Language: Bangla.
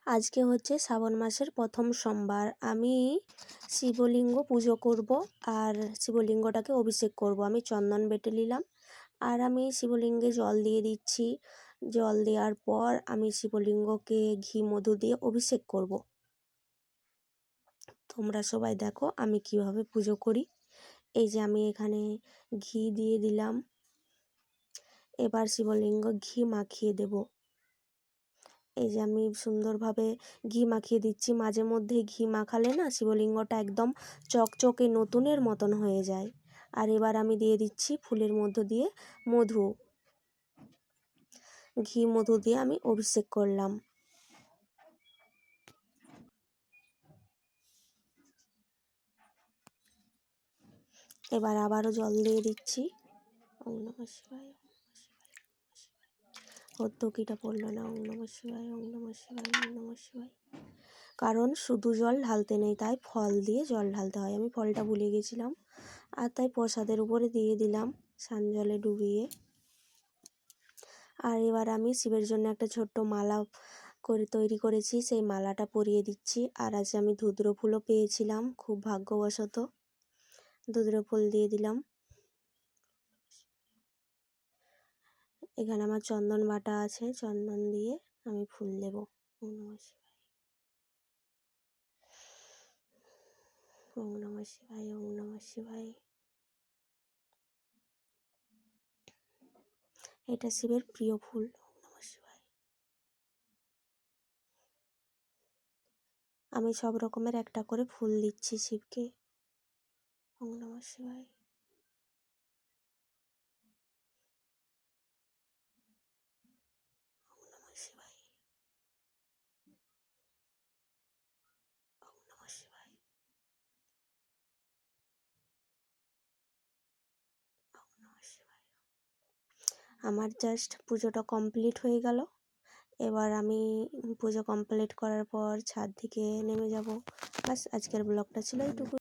আজকে হচ্ছে শ্রাবণ মাসের প্রথম সোমবার। আমি শিবলিঙ্গ পুজো করব আর শিবলিঙ্গটাকে অভিষেক করব। আমি চন্দন বেটে নিলাম আর আমি শিবলিঙ্গে জল দিয়ে দিচ্ছি। জল দেওয়ার পর আমি শিবলিঙ্গকে ঘি মধু দিয়ে অভিষেক করব। তোমরা সবাই দেখো আমি কিভাবে পুজো করি। এই যে আমি এখানে ঘি দিয়ে দিলাম। এবার শিবলিঙ্গ ঘি মাখিয়ে দেব। এই যে আমি সুন্দরভাবে ঘি মাখিয়ে দিচ্ছি। মাঝে মধ্যে ঘি মাখালে না শিবলিঙ্গটা একদম চকচকে নতুনের মতন হয়ে যায়। আর এবার আমি দিয়ে দিচ্ছি ফুলের মধ্য দিয়ে মধু। ঘি মধু দিয়ে আমি অভিষেক করলাম। এবার আবারও জল দিয়ে দিচ্ছি। ওম নমঃ শিবায়, হত্যকিটা পড়লো না। ওম নমঃ শিবায়, ওম নমঃ শিবায়, ওম নমঃ শিবায়। কারণ শুধু জল ঢালতে নেই, তাই ফল দিয়ে জল ঢালতে হয়। আমি ফলটা ভুলে গেছিলাম আর তাই প্রসাদের উপরে দিয়ে দিলাম স্নান জলে ডুবিয়ে। আর এবার আমি শিবের জন্য একটা ছোট্ট মালা তৈরি করেছি, সেই মালাটা পরিয়ে দিচ্ছি। আর আজ আমি ধুদ্র ফুলও পেয়েছিলাম, খুব ভাগ্যবশত। ধুদ্র ফুল দিয়ে দিলাম। এখানে আমার চন্দন বাটা আছে, চন্দন দিয়ে আমি ফুল দেব। ওম নমঃ শিবায়, ওম নমঃ শিবায়, ওম নমঃ শিবায়। এটা শিবের প্রিয় ফুল। ওম নমঃ শিবায়। আমি সব রকমের একটা করে ফুল দিচ্ছি শিবকে। ওম নমঃ শিবায়। ওম নমঃ শিবায়, ওম নমঃ শিবায়, ওম নমঃ শিবায়। আমার জাস্ট পুজোটা কমপ্লিট হয়ে গেল। এবার আমি পুজো কমপ্লিট করার পর ছাদ থেকে নেমে যাব। বাস আজকের ব্লগটা ছিল এইটুকু।